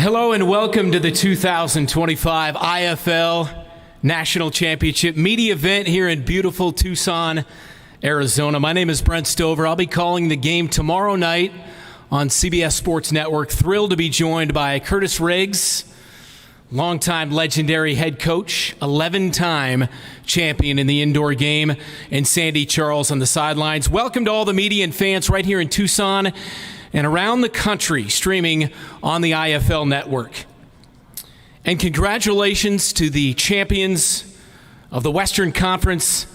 Hello and welcome to the 2025 IFL National Championship media event here in beautiful Tucson, Arizona. My name is Brent Stover. I'll be calling the game tomorrow night on CBS Sports Network. Thrilled to be joined by Curtis Riggs, longtime legendary head coach, 11-time champion in the indoor game, and Sandy Charles on the sidelines. Welcome to all the media and fans right here in Tucson and around the country, streaming on the IFL network. And congratulations to the champions of the Western Conference,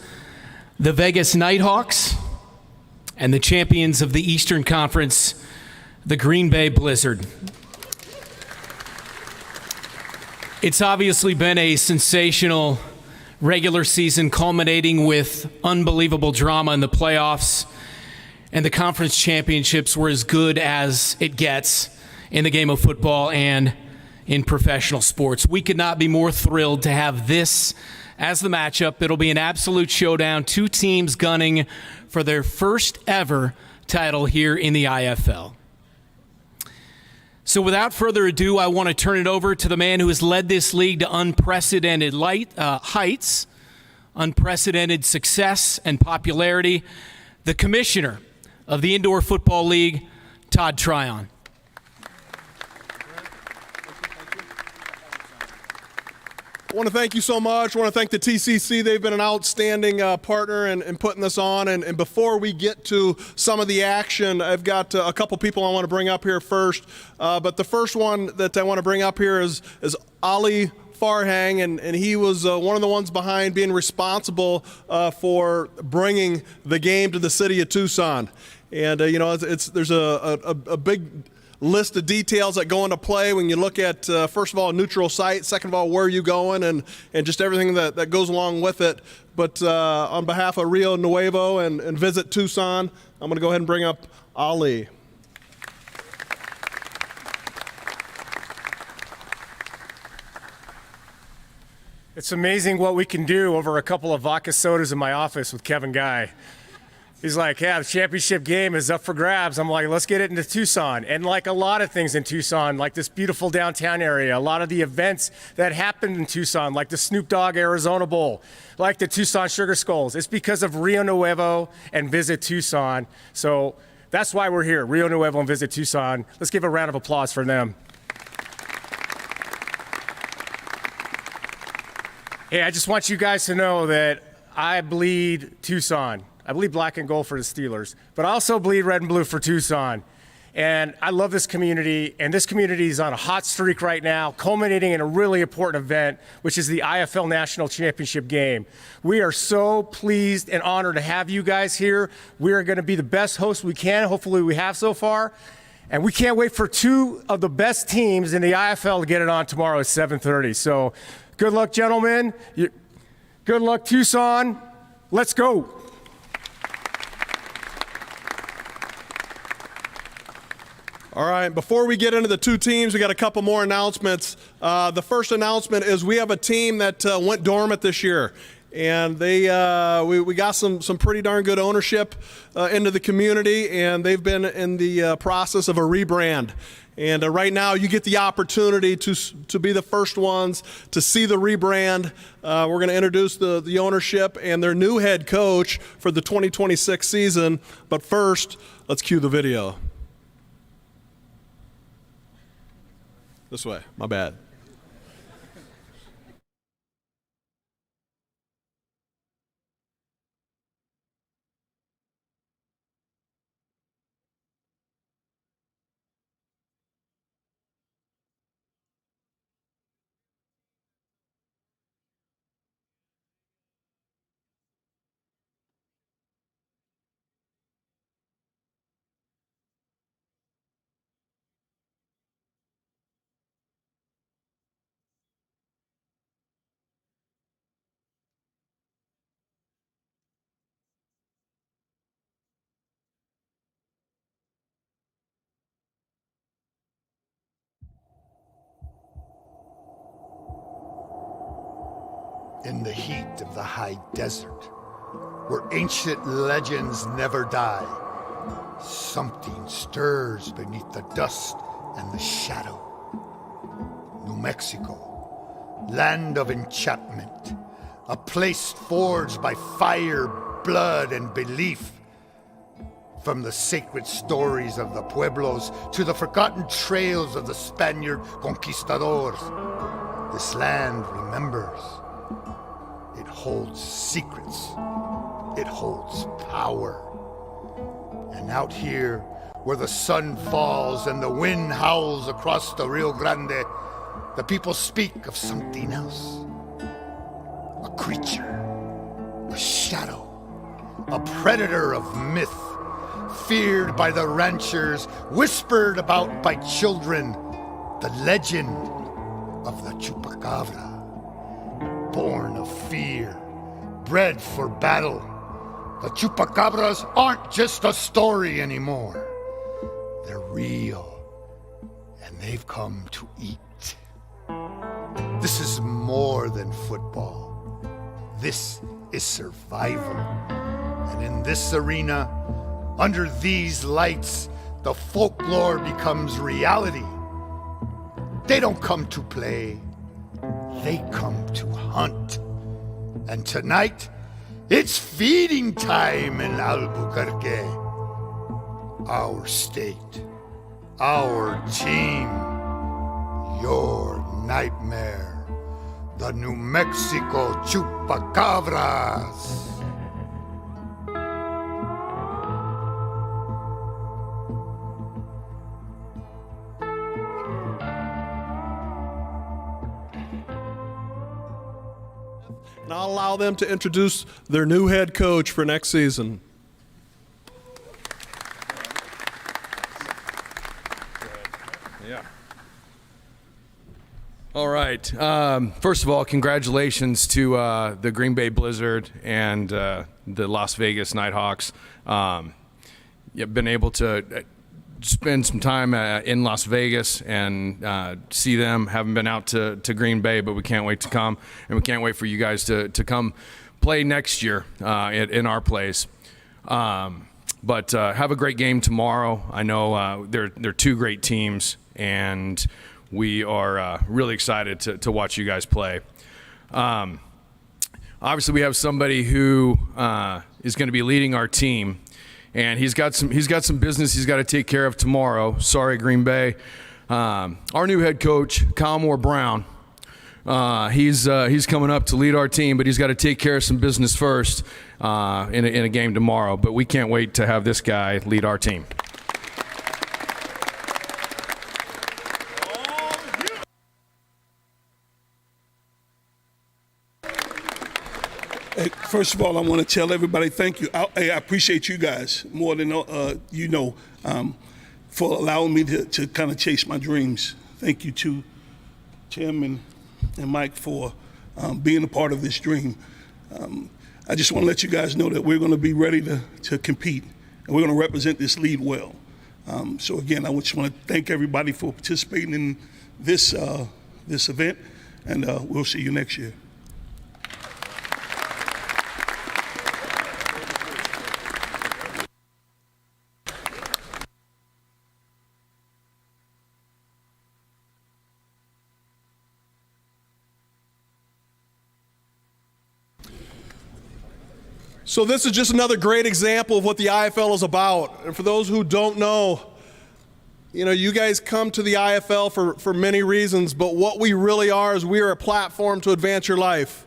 the Vegas Nighthawks, and the champions of the Eastern Conference, the Green Bay Blizzard. It's obviously been a sensational regular season, culminating with unbelievable drama in the playoffs, and the conference championships were as good as it gets in the game of football and in professional sports. We could not be more thrilled to have this as the matchup. It'll be an absolute showdown. Two teams gunning for their first ever title here in the IFL. So without further ado, I want to turn it over to the man who has led this league to unprecedented heights, unprecedented success and popularity, the commissioner of the Indoor Football League, Todd Tryon. I want to thank you so much. I want to thank the TCC. They've been an outstanding partner in putting this on. And before we get to some of the action, I've got a couple people I want to bring up here first. But the first one that I want to bring up here is Ali Farhang, and he was one of the ones behind being responsible for bringing the game to the city of Tucson. And there's a big list of details that go into play when you look at first of all a neutral site, second of all where you going, and just everything that goes along with it. But on behalf of Rio Nuevo and Visit Tucson, I'm going to go ahead and bring up Ali. It's amazing what we can do over a couple of vodka sodas in my office with Kevin Guy. He's like, yeah, the championship game is up for grabs. I'm like, let's get it into Tucson. And like a lot of things in Tucson, like this beautiful downtown area, a lot of the events that happened in Tucson, like the Snoop Dogg Arizona Bowl, like the Tucson Sugar Skulls, it's because of Rio Nuevo and Visit Tucson. So that's why we're here, Rio Nuevo and Visit Tucson. Let's give a round of applause for them. Hey, I just want you guys to know that I bleed Tucson. I bleed black and gold for the Steelers, but I also bleed red and blue for Tucson. And I love this community, and this community is on a hot streak right now, culminating in a really important event, which is the IFL National Championship game. We are so pleased and honored to have you guys here. We are going to be the best hosts we can, hopefully we have so far. And we can't wait for two of the best teams in the IFL to get it on tomorrow at 7:30. So good luck, gentlemen. Good luck, Tucson. Let's go. All right, before we get into the two teams, we got a couple more announcements. The first announcement is we have a team that went dormant this year. And we got some pretty darn good ownership into the community, and they've been in the process of a rebrand. And right now, you get the opportunity to be the first ones to see the rebrand. We're going to introduce the ownership and their new head coach for the 2026 season. But first, let's cue the video. This way, my bad. In the heat of the high desert, where ancient legends never die, something stirs beneath the dust and the shadow. New Mexico, land of enchantment, a place forged by fire, blood, and belief. From the sacred stories of the pueblos to the forgotten trails of the Spaniard conquistadors, this land remembers. It holds secrets. It holds power. And out here, where the sun falls and the wind howls across the Rio Grande, the people speak of something else. A creature, a shadow, a predator of myth, feared by the ranchers, whispered about by children, the legend of the chupacabra, born of fear, bred for battle. The chupacabras aren't just a story anymore. They're real, and they've come to eat. This is more than football. This is survival. And in this arena, under these lights, the folklore becomes reality. They don't come to play. They come to hunt. And tonight, it's feeding time in Albuquerque. Our state, our team, your nightmare, the New Mexico Chupacabras. And I'll allow them to introduce their new head coach for next season. Yeah. All right. First of all, congratulations to the Green Bay Blizzard and the Las Vegas Nighthawks. You've been able to spend some time in Las Vegas and see them. Haven't been out to Green Bay, but we can't wait to come, and we can't wait for you guys to come play next year in our place. But have a great game tomorrow. I know they're two great teams, and we are really excited to watch you guys play. Obviously, we have somebody who is going to be leading our team. And he's got some business he's got to take care of tomorrow. Sorry, Green Bay. Our new head coach, Kyle Brown, he's coming up to lead our team, but he's got to take care of some business first in a game tomorrow. But we can't wait to have this guy lead our team. First of all, I want to tell everybody thank you. I appreciate you guys more than for allowing me to kind of chase my dreams. Thank you to Tim and Mike for being a part of this dream. I just want to let you guys know that we're going to be ready to compete, and we're going to represent this league well. So again, I just want to thank everybody for participating in this event, and we'll see you next year. So this is just another great example of what the IFL is about. And for those who don't know, you guys come to the IFL for many reasons, but what we really are is we are a platform to advance your life.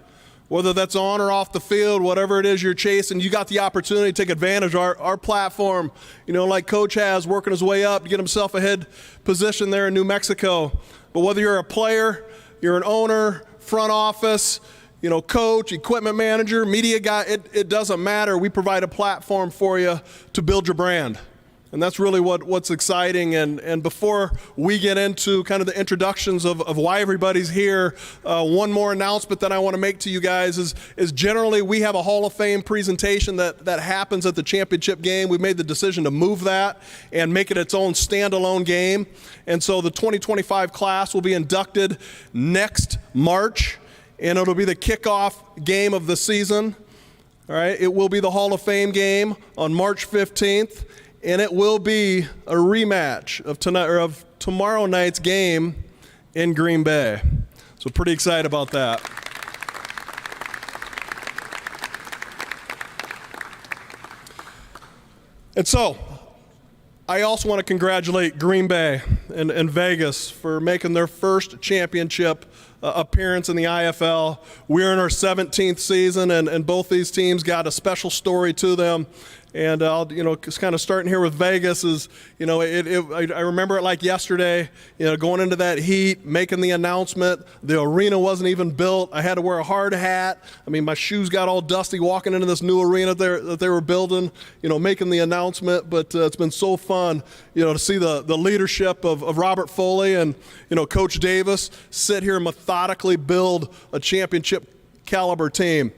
Whether that's on or off the field, whatever it is you're chasing, you got the opportunity to take advantage of our platform, like Coach has, working his way up to get himself a head position there in New Mexico. But whether you're a player, you're an owner, front office, coach, equipment manager, media guy, it doesn't matter. We provide a platform for you to build your brand. And that's really what's exciting. And before we get into kind of the introductions of why everybody's here, one more announcement that I want to make to you guys is generally we have a Hall of Fame presentation that happens at the championship game. We made the decision to move that and make it its own standalone game. And so the 2025 class will be inducted next March. And it'll be the kickoff game of the season. All right, it will be the Hall of Fame game on March 15th, and it will be a rematch of tomorrow night's game in Green Bay. So pretty excited about that. And so, I also want to congratulate Green Bay and Vegas for making their first championship appearance in the IFL. We're in our 17th season, and both these teams got a special story to them. And I'll, just kind of starting here with Vegas is, I remember it like yesterday, going into that heat, making the announcement. The arena wasn't even built. I had to wear a hard hat. I mean, my shoes got all dusty walking into this new arena that they were building, making the announcement. But it's been so fun, to see the leadership of Robert Foley and, Coach Davis sit here and methodically build a championship caliber team.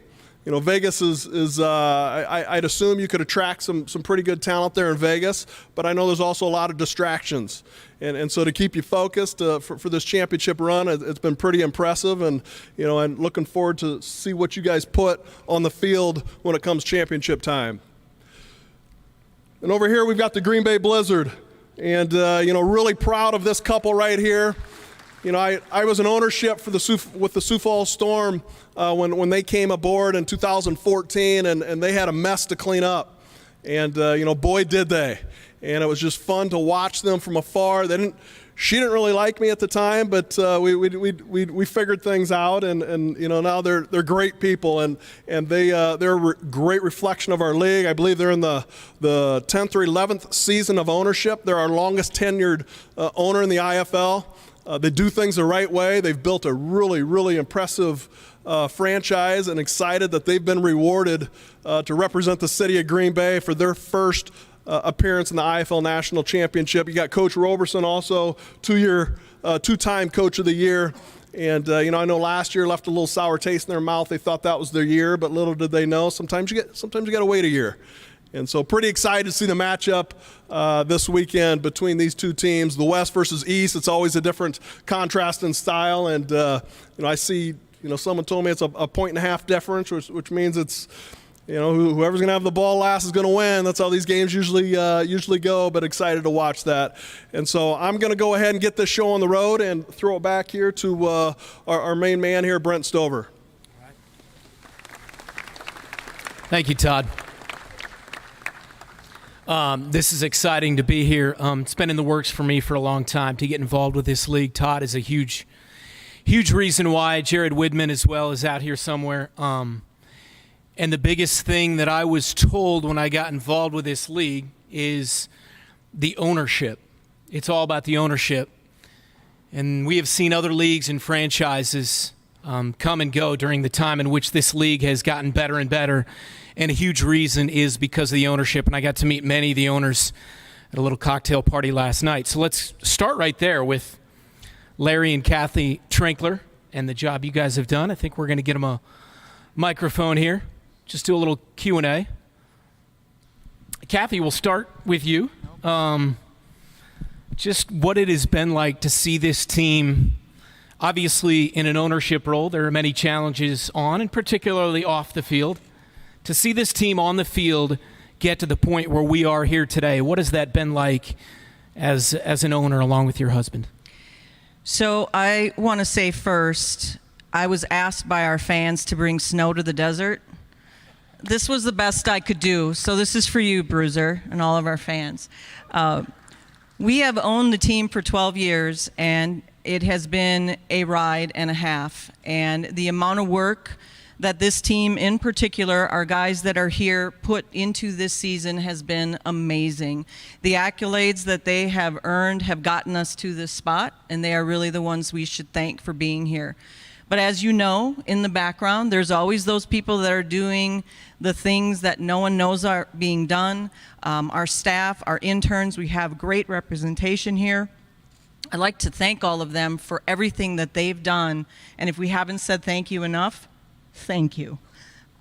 Vegas is I'd assume you could attract some pretty good talent there in Vegas, but I know there's also a lot of distractions. And so to keep you focused for this championship run, it's been pretty impressive, and and looking forward to see what you guys put on the field when it comes championship time. And over here we've got the Green Bay Blizzard, and really proud of this couple right here. I was in ownership with the Sioux Falls Storm when they came aboard in 2014, and they had a mess to clean up. And, boy, did they. And it was just fun to watch them from afar. She didn't really like me at the time, but we figured things out, and now they're great people, and they're a great reflection of our league. I believe they're in the 10th or 11th season of ownership. They're our longest tenured owner in the IFL. They do things the right way. They've built a really, really impressive franchise, and excited that they've been rewarded to represent the city of Green Bay for their first appearance in the IFL National Championship. You got Coach Roberson, also two-time Coach of the Year. And, I know last year left a little sour taste in their mouth. They thought that was their year, but little did they know, sometimes you got to wait a year. And so pretty excited to see the matchup this weekend between these two teams, the West versus East. It's always a different contrast in style. And, I see, someone told me it's a 1.5 difference, which means it's, whoever's going to have the ball last is going to win. That's how these games usually go, but excited to watch that. And so I'm going to go ahead and get this show on the road and throw it back here to our main man here, Brent Stover. Thank you, Todd. This is exciting to be here. It's been in the works for me for a long time to get involved with this league. Todd is a huge reason why. Jared Widman as well is out here somewhere. And the biggest thing that I was told when I got involved with this league is the ownership. It's all about the ownership. And we have seen other leagues and franchises come and go during the time in which this league has gotten better and better. And a huge reason is because of the ownership. And I got to meet many of the owners at a little cocktail party last night. So let's start right there with Larry and Kathy Trinkler and the job you guys have done. I think we're going to get them a microphone here. Just do a little Q&A. Kathy, we'll start with you. Just what it has been like to see this team, obviously in an ownership role. There are many challenges on, and particularly off the field. To see this team on the field get to the point where we are here today, what has that been like as an owner along with your husband? So I want to say first, I was asked by our fans to bring snow to the desert. This was the best I could do, so this is for you, Bruiser, and all of our fans. We have owned the team for 12 years, and it has been a ride and a half. And the amount of work that this team in particular, our guys that are here, put into this season has been amazing. The accolades that they have earned have gotten us to this spot, and they are really the ones we should thank for being here. But as you know, in the background, there's always those people that are doing the things that no one knows are being done. Our staff, our interns, we have great representation here. I'd like to thank all of them for everything that they've done. And if we haven't said thank you enough, thank you.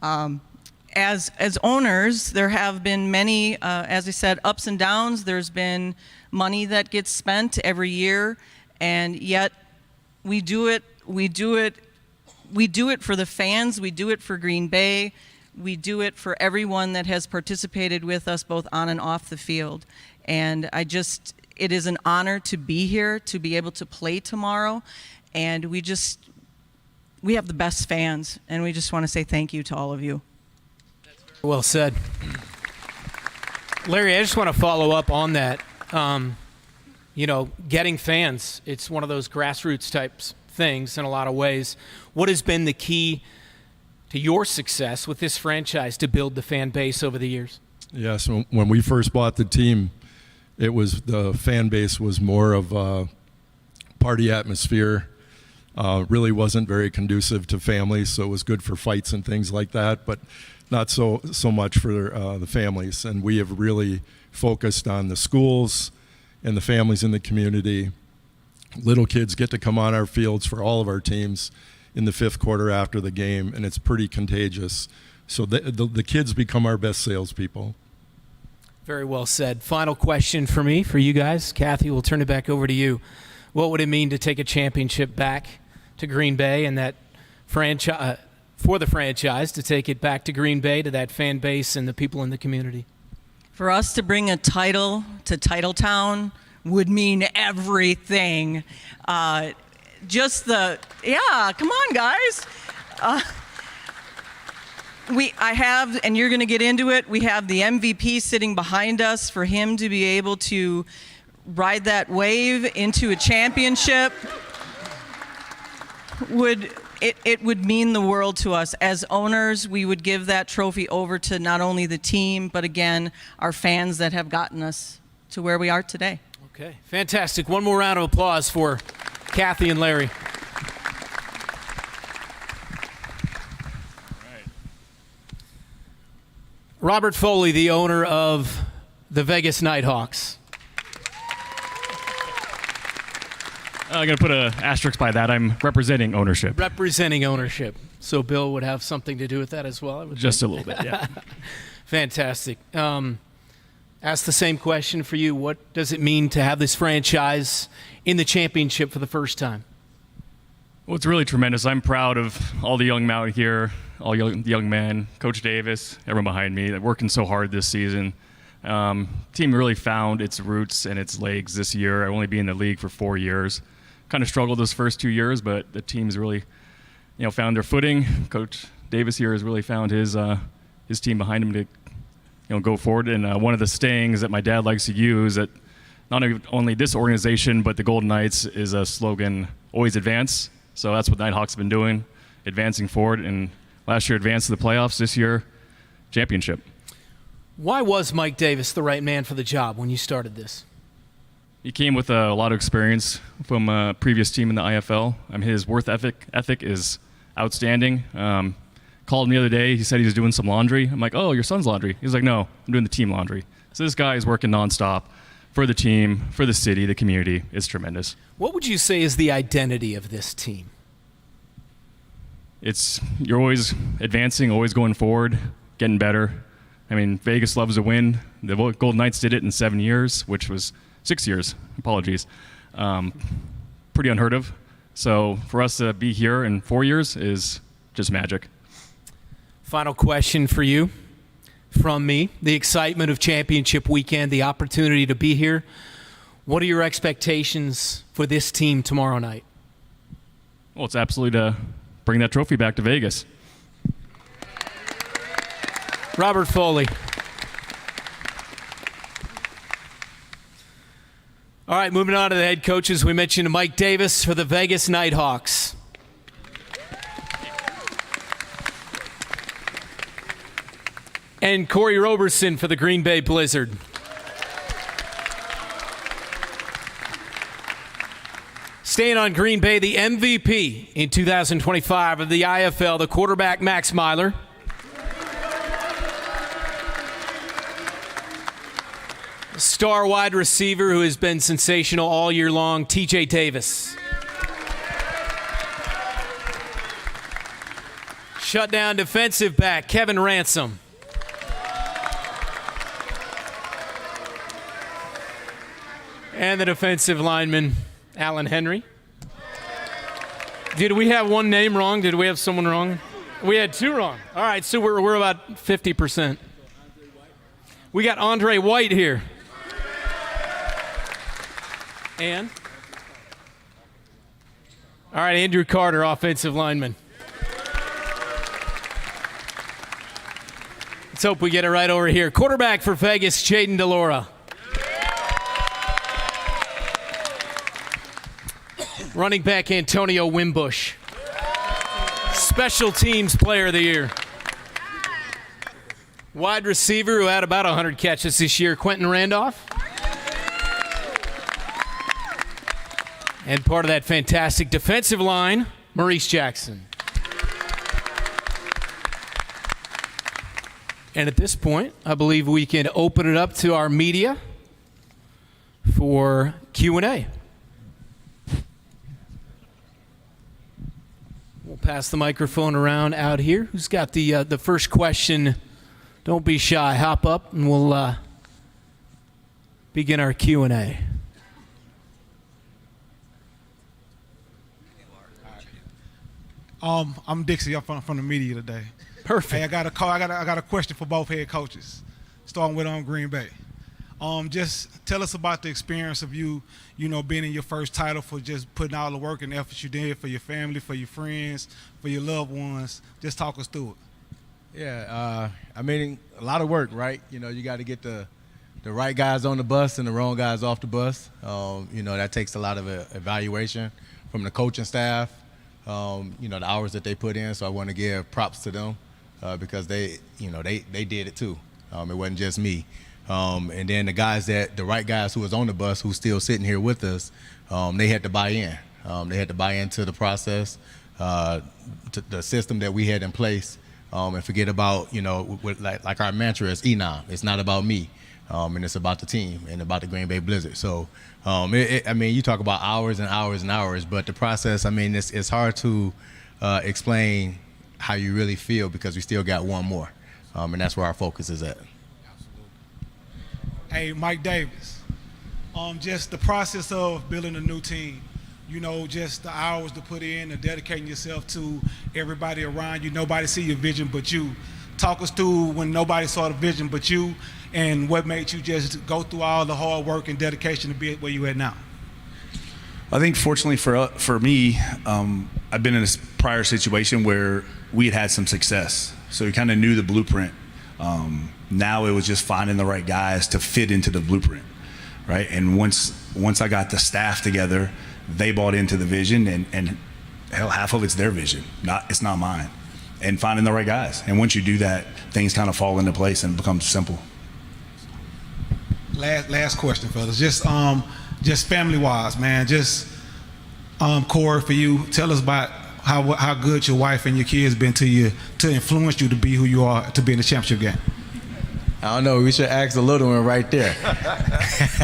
As owners, there have been many, as I said, ups and downs. There's been money that gets spent every year, and yet we do it for the fans, we do it for Green Bay, we do it for everyone that has participated with us both on and off the field. And it is an honor to be here, to be able to play tomorrow, and we have the best fans, and we just want to say thank you to all of you. Well said. Larry, I just want to follow up on that. Getting fans, it's one of those grassroots types things in a lot of ways. What has been the key to your success with this franchise to build the fan base over the years? Yes, when we first bought the team, the fan base was more of a party atmosphere. Really wasn't very conducive to families, so it was good for fights and things like that, but not so much for the families. And we have really focused on the schools and the families in the community. Little kids get to come on our fields for all of our teams in the fifth quarter after the game, and it's pretty contagious. So the kids become our best salespeople. Very well said. Final question for you guys. Kathy, we'll turn it back over to you. What would it mean to take a championship back to Green Bay and that franchise for the franchise to take it back to Green Bay, to that fan base and the people in the community? For us to bring a title to Titletown would mean everything. Come on, guys. I have, and you're going to get into it, we have the MVP sitting behind us. For him to be able to ride that wave into a championship would mean the world to us. As owners, we would give that trophy over to not only the team, but again, our fans that have gotten us to where we are today. Okay, fantastic. One more round of applause for Kathy and Larry. Robert Foley, the owner of the Vegas Nighthawks. I'm going to put an asterisk by that. I'm representing ownership. Representing ownership. So Bill would have something to do with that as well, I would Just think. a little bit, yeah. Fantastic. Ask the same question for you. What does it mean to have this franchise in the championship for the first time? Well, it's really tremendous. I'm proud of all the young men out here, all young men, Coach Davis, everyone behind me, that working so hard this season. Team really found its roots and its legs this year. I've only been in the league for 4 years. Kind of struggled those first 2 years, but the team's really, found their footing. Coach Davis here has really found his team behind him to, go forward. And one of the sayings that my dad likes to use, that not only this organization but the Golden Knights, is a slogan: always advance. So that's what Nighthawks have been doing, advancing forward. And last year advanced to the playoffs. This year, championship. Why was Mike Davis the right man for the job when you started this? He came with a lot of experience from a previous team in the IFL. His work ethic is outstanding. Called me the other day. He said he was doing some laundry. I'm like, oh, your son's laundry. He's like, no, I'm doing the team laundry. So this guy is working nonstop for the team, for the city, the community. It's tremendous. What would you say is the identity of this team? You're always advancing, always going forward, getting better. Vegas loves to win. The Golden Knights did it in 7 years, which was 6 years. Apologies. Pretty unheard of. So for us to be here in 4 years is just magic. Final question for you from me. The excitement of championship weekend, the opportunity to be here. What are your expectations for this team tomorrow night? Well, it's absolutely to bring that trophy back to Vegas. Robert Foley. All right, moving on to the head coaches. We mentioned Mike Davis for the Vegas Nighthawks. And Corey Roberson for the Green Bay Blizzard. Staying on Green Bay, the MVP in 2025 of the IFL, the quarterback Max Myler. Star wide receiver who has been sensational all year long, TJ Davis. Shutdown defensive back, Kevin Ransom. And the defensive lineman, Alan Henry. Did we have one name wrong? Did we have someone wrong? We had two wrong. All right, so we're about 50%. We got Andre White here. And? All right, Andrew Carter, offensive lineman. Let's hope we get it right over here. Quarterback for Vegas, Jaden DeLora. Running back, Antonio Wimbush. Special teams player of the year. Wide receiver who had about 100 catches this year, Quentin Randolph. And part of that fantastic defensive line, Maurice Jackson. And at this point, I believe we can open it up to our media for Q&A. We'll pass the microphone around out here. Who's got the first question? Don't be shy. Hop up, and we'll begin our Q&A. I'm Dixie. I'm from the media today. Perfect. Hey, I got a question for both head coaches, starting with Green Bay. Just tell us about the experience of you being in your first title, for just putting all the work and effort you did for your family, for your friends, for your loved ones. Just talk us through it. Yeah, I mean, a lot of work, right? You got to get the right guys on the bus and the wrong guys off the bus. That takes a lot of evaluation from the coaching staff. The hours that they put in. So I want to give props to them because they did it too. It wasn't just me. And then the right guys who was on the bus, who's still sitting here with us, they had to buy in. They had to buy into the process, to the system that we had in place, and forget about, like our mantra is Enom. It's not about me. And it's about the team and about the Green Bay Blizzard. So, you talk about hours and hours and hours, but the process, it's hard to explain how you really feel because we still got one more. And that's where our focus is at. Hey, Mike Davis, just the process of building a new team, just the hours to put in and dedicating yourself to everybody around you. Nobody see your vision but you. Talk us through when nobody saw the vision but you, and what made you just go through all the hard work and dedication to be where you at now. I think fortunately for me, I've been in a prior situation where we had some success. So we kind of knew the blueprint. Now it was just finding the right guys to fit into the blueprint, right? And once I got the staff together, they bought into the vision, and hell, half of it's their vision. It's not mine. And finding the right guys. And once you do that, things kind of fall into place and become simple. Last question, fellas. Just family-wise, man. Corey, for you, tell us about how good your wife and your kids been to you to influence you to be who you are, to be in the championship game. I don't know. We should ask the little one right there.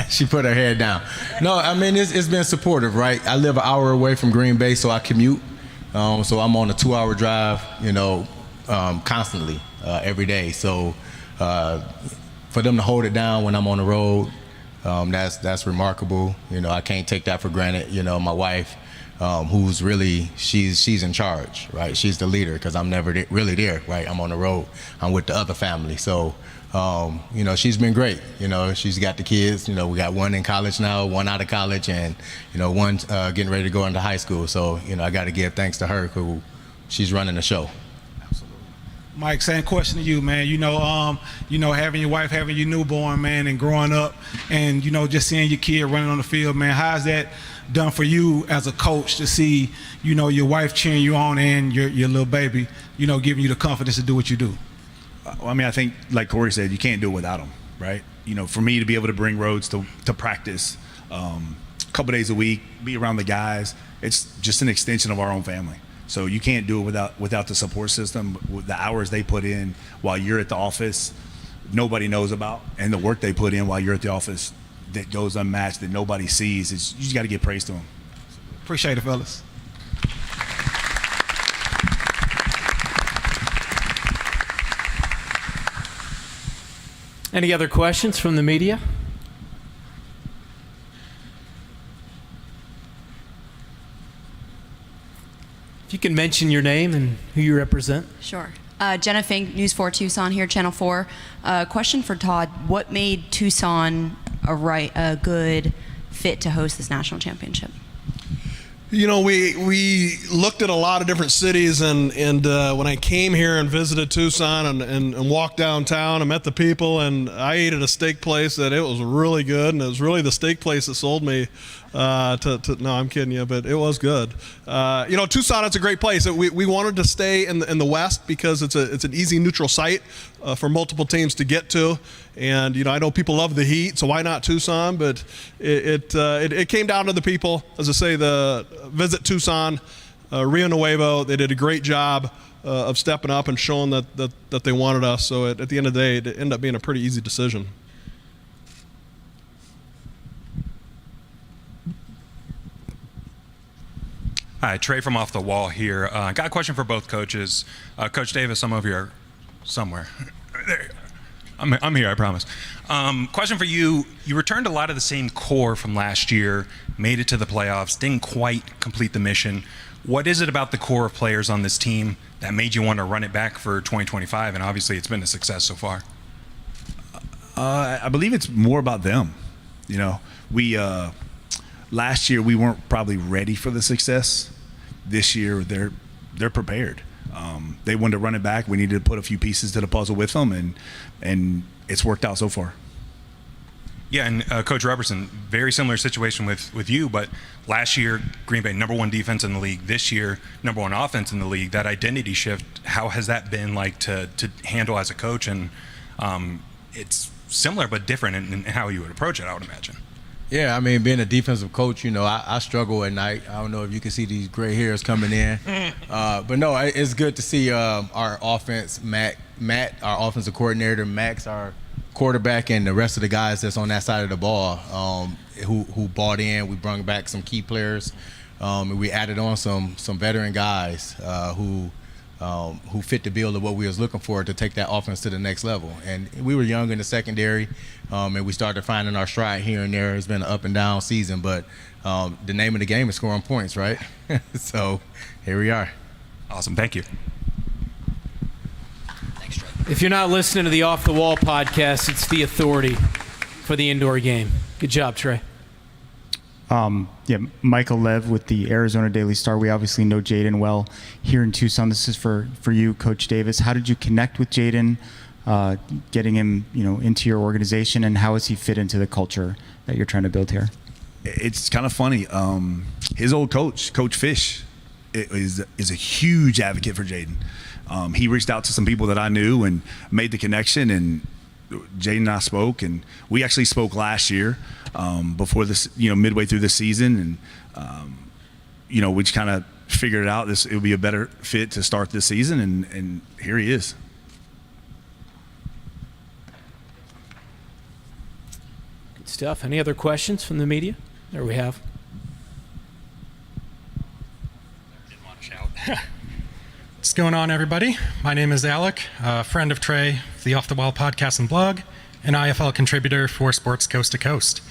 She put her head down. No, it's been supportive, right? I live an hour away from Green Bay, so I commute. So I'm on a 2-hour drive, constantly, every day. So for them to hold it down when I'm on the road, that's remarkable. I can't take that for granted. My wife, who's really, she's in charge, right? She's the leader because I'm never really there, right? I'm on the road. I'm with the other family. So, she's been great. She's got the kids. We got one in college now, one out of college, and, one getting ready to go into high school. So, I got to give thanks to her who she's running the show. Mike, same question to you, man. Having your wife, having your newborn, man, and growing up, and just seeing your kid running on the field, man. How's that done for you as a coach to see, your wife cheering you on and your little baby, giving you the confidence to do what you do? I think, like Corey said, you can't do it without them, right? For me to be able to bring Rhodes to practice a couple days a week, be around the guys, it's just an extension of our own family. So you can't do it without the support system, with the hours they put in while you're at the office, nobody knows about, and the work they put in while you're at the office that goes unmatched, that nobody sees. You just got to give praise to them. Appreciate it, fellas. Any other questions from the media? If you can mention your name and who you represent. Sure. Jenna Fink, News 4 Tucson here, Channel 4. Question for Todd. What made Tucson a good fit to host this national championship? You know, we looked at a lot of different cities, and when I came here and visited Tucson and walked downtown and met the people, and I ate at a steak place that it was really good, and it was really the steak place that sold me no, I'm kidding you, but it was good. You know, Tucson, it's a great place. We wanted to stay in the West because it's an easy neutral site for multiple teams to get to. And, you know, I know people love the heat, so why not Tucson? But it came down to the people. As I say, the Visit Tucson, Rio Nuevo, they did a great job of stepping up and showing that they wanted us. So at the end of the day, it ended up being a pretty easy decision. Hi, Trey from Off the Wall here. Got a question for both coaches. Coach Davis, I'm over here somewhere. There. I'm here, I promise. Question for you. You returned a lot of the same core from last year, made it to the playoffs, didn't quite complete the mission. What is it about the core of players on this team that made you want to run it back for 2025? And obviously it's been a success so far. I believe it's more about them. You know, we last year we weren't probably ready for the success. This year they're prepared. They wanted to run it back. We needed to put a few pieces to the puzzle with them, and it's worked out so far. Yeah, and Coach Robertson, very similar situation with you, but last year, Green Bay, #1 defense in the league. This year, #1 offense in the league. That identity shift, how has that been like to handle as a coach? And it's similar but different in how you would approach it, I would imagine. Yeah, I mean, being a defensive coach, you know, I struggle at night. I don't know if you can see these gray hairs coming in. But no, it's good to see our offense, Matt, our offensive coordinator, Max, our quarterback, and the rest of the guys that's on that side of the ball who bought in. We brought back some key players. And we added on some veteran guys who fit the bill of what we was looking for to take that offense to the next level. And we were young in the secondary, and we started finding our stride here and there. It's been an up and down season, but the name of the game is scoring points, right? So here we are. Awesome. Thank you. If you're not listening to the Off the Wall podcast, it's the authority for the indoor game. Good job, Trey. Yeah, Michael Lev with the Arizona Daily Star. We obviously know Jaden well here in Tucson. This is for you, Coach Davis. How did you connect with Jaden, getting him, you know, into your organization, and how has he fit into the culture that you're trying to build here? It's kind of funny. His old coach, Coach Fish, is a huge advocate for Jaden. He reached out to some people that I knew and made the connection, and Jaden and I spoke, and we actually spoke last year before this, you know, midway through the season, and you know, we just kind of figured it out. It would be a better fit to start this season, and here he is. Good stuff. Any other questions from the media? There we have. Didn't want to shout. What's going on, everybody? My name is Alec, a friend of Trey, the Off the Wall podcast and blog, an IFL contributor for Sports Coast to Coast.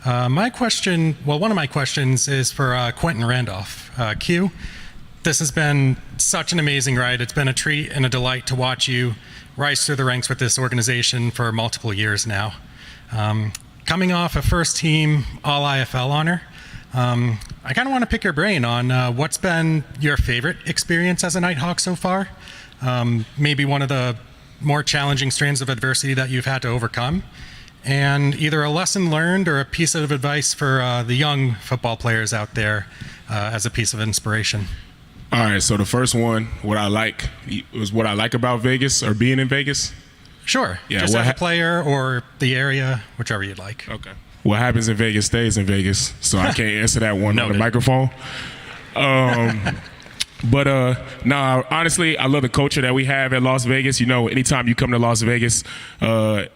My question, well, one of my questions is for Quentin Randolph. Q, this has been such an amazing ride. It's been a treat and a delight to watch you rise through the ranks with this organization for multiple years now. Coming off a first team All IFL honor, I kind of want to pick your brain on what's been your favorite experience as a Nighthawk so far. Maybe one of the more challenging strands of adversity that you've had to overcome, and either a lesson learned or a piece of advice for the young football players out there as a piece of inspiration. All right, so the first one, what I like about Vegas or being in Vegas. Sure. Yeah, just as a player or the area, whichever you'd like. Okay. What happens in Vegas stays in Vegas, so I can't answer that one on the microphone. But no, honestly, I love the culture that we have at Las Vegas. You know, anytime you come to Las Vegas,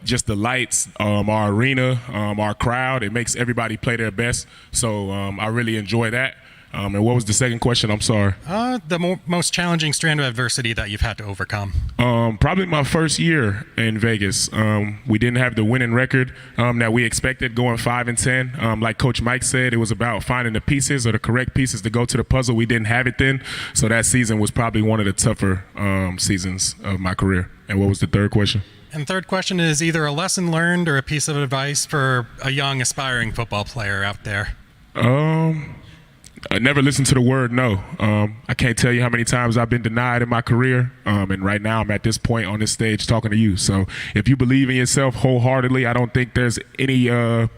just the lights, our arena, our crowd, it makes everybody play their best. So I really enjoy that. And what was the second question? I'm sorry. The most challenging strand of adversity that you've had to overcome. Probably my first year in Vegas. We didn't have the winning record that we expected, going 5-10. Like Coach Mike said, it was about finding the pieces or the correct pieces to go to the puzzle. We didn't have it then. So that season was probably one of the tougher seasons of my career. And what was the third question? And third question is either a lesson learned or a piece of advice for a young aspiring football player out there. I never listened to the word no. I can't tell you how many times I've been denied in my career, and right now I'm at this point on this stage talking to you. So if you believe in yourself wholeheartedly, I don't think there's any I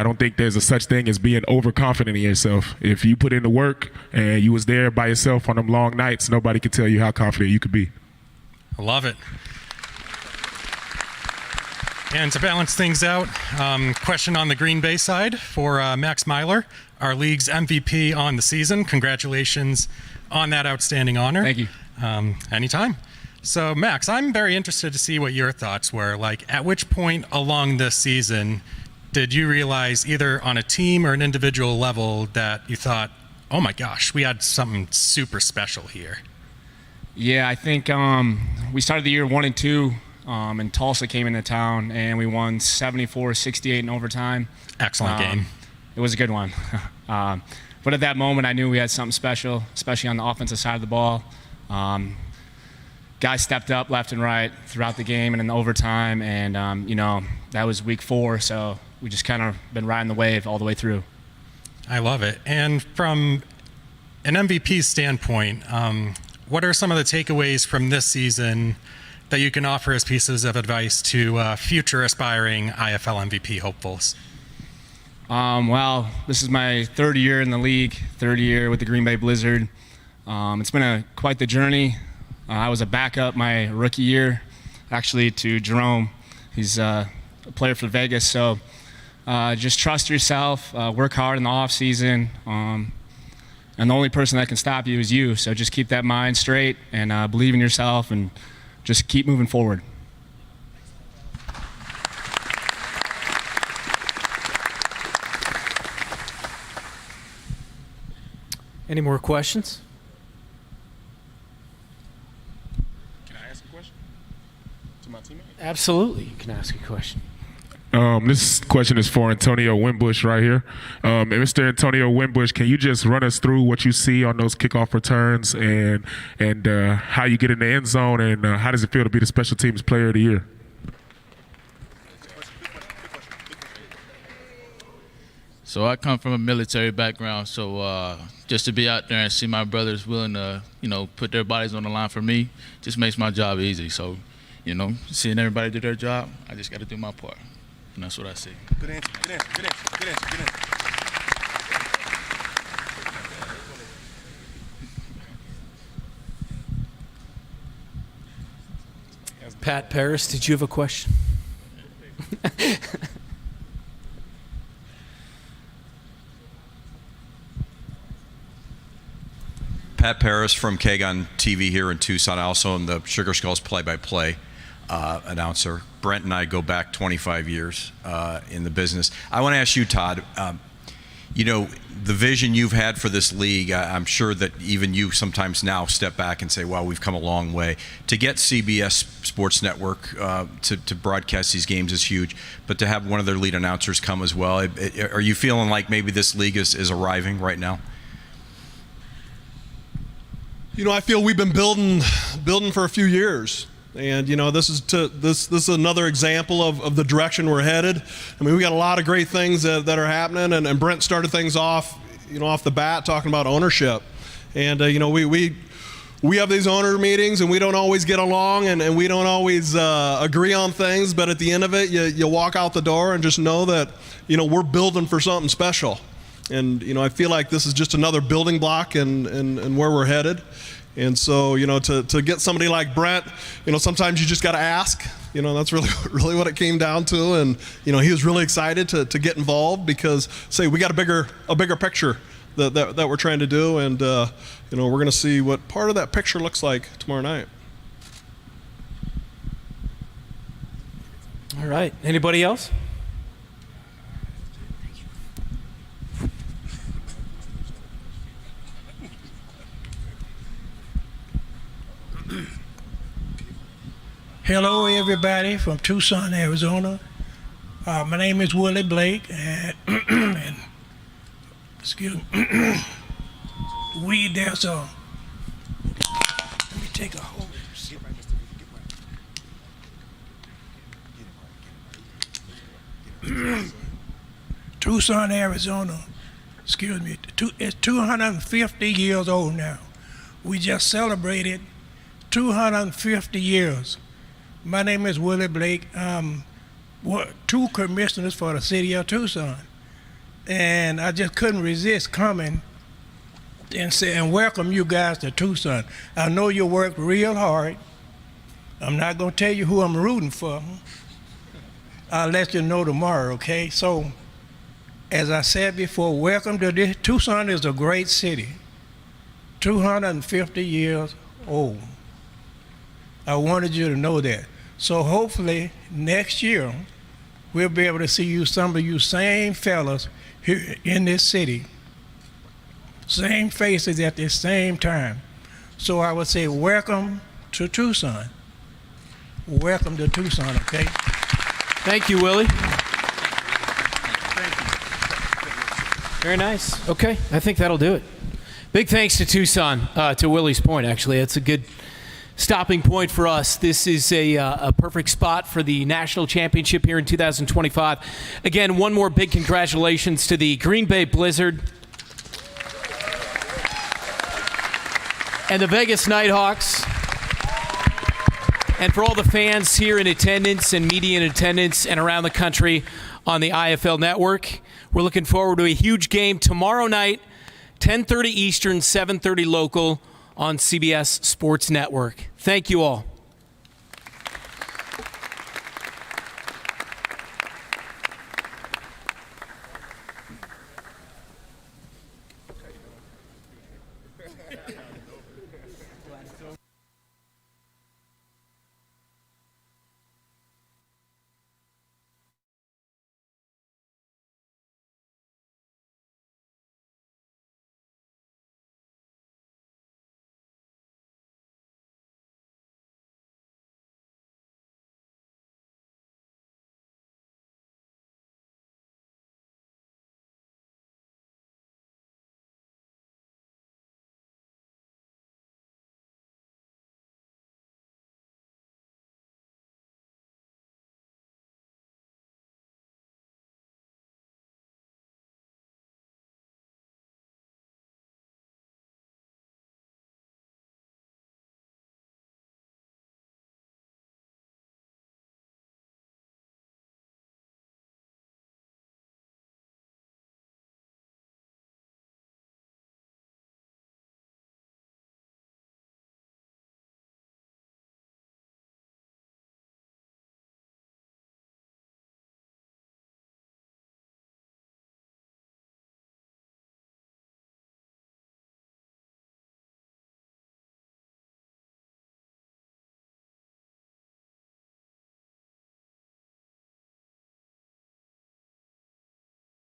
don't think there's a such thing as being overconfident in yourself. If you put in the work and you was there by yourself on them long nights, nobody can tell you how confident you could be. I love it. And to balance things out, question on the Green Bay side for Max Myler, our league's MVP on the season. Congratulations on that outstanding honor. Thank you. Anytime. So Max, I'm very interested to see what your thoughts were. Like, at which point along this season did you realize, either on a team or an individual level, that you thought, oh my gosh, we had something super special here? Yeah, I think we started the year 1-2, and Tulsa came into town, and we won 74-68 in overtime. Excellent game. It was a good one. But at that moment, I knew we had something special, especially on the offensive side of the ball. Guys stepped up left and right throughout the game and in the overtime, and that was week 4, so we just kind of been riding the wave all the way through. I love it. And from an MVP standpoint, what are some of the takeaways from this season that you can offer as pieces of advice to future aspiring IFL MVP hopefuls? Well, this is my third year in the league, third year with the Green Bay Blizzard. It's been quite the journey. I was a backup my rookie year, actually, to Jerome. He's a player for Vegas, so just trust yourself, work hard in the off season, and the only person that can stop you is you. So just keep that mind straight and believe in yourself and just keep moving forward. Any more questions? Can I ask a question to my teammate? Absolutely, you can ask a question. This question is for Antonio Wimbush right here. And Mr. Antonio Wimbush, can you just run us through what you see on those kickoff returns and how you get in the end zone, and how does it feel to be the special teams player of the year? So I come from a military background, so just to be out there and see my brothers willing to, put their bodies on the line for me just makes my job easy. So, seeing everybody do their job, I just got to do my part. And that's what I see. Good answer, good answer, good answer, good answer, good answer. Pat Paris, did you have a question? Pat Paris from KEG TV here in Tucson. I also am the Sugar Skulls play-by-play announcer. Brent and I go back 25 years in the business. I want to ask you, Todd, the vision you've had for this league, I'm sure that even you sometimes now step back and say, wow, we've come a long way. To get CBS Sports Network to broadcast these games is huge, but to have one of their lead announcers come as well, are you feeling like maybe this league is arriving right now? I feel we've been building for a few years. And this is another example of the direction we're headed. I mean, we got a lot of great things that are happening, and Brent started things off, off the bat talking about ownership. And we have these owner meetings, and we don't always get along, and we don't always agree on things. But at the end of it, you walk out the door and just know that we're building for something special. And I feel like this is just another building block in where we're headed. And so, to get somebody like Brent, sometimes you just got to ask. That's really what it came down to. And he was really excited to get involved because, we got a bigger picture that we're trying to do, and we're going to see what part of that picture looks like tomorrow night. All right. Anybody else? Hello, everybody from Tucson, Arizona. My name is Willie Blake, and excuse me, weed there, so let me take a hold. Tucson, Arizona, excuse me, it's 250 years old now. We just celebrated 250 years. My name is Willie Blake. I'm two commissioners for the city of Tucson. And I just couldn't resist coming and say and welcome you guys to Tucson. I know you worked real hard. I'm not going to tell you who I'm rooting for. I'll let you know tomorrow, okay? So, as I said before, welcome to this. Tucson is a great city, 250 years old. I wanted you to know that. So hopefully next year, we'll be able to see you, some of you same fellas here in this city, same faces at the same time. So I would say welcome to Tucson. Welcome to Tucson, okay? Thank you, Willie. Very nice. Okay, I think that'll do it. Big thanks to Tucson, to Willie's point, actually. That's a good stopping point for us. This is a perfect spot for the national championship here in 2025. Again, one more big congratulations to the Green Bay Blizzard and the Vegas Nighthawks. And for all the fans here in attendance and media in attendance and around the country on the IFL network, we're looking forward to a huge game tomorrow night, 10:30 Eastern, 7:30 local on CBS Sports Network. Thank you all.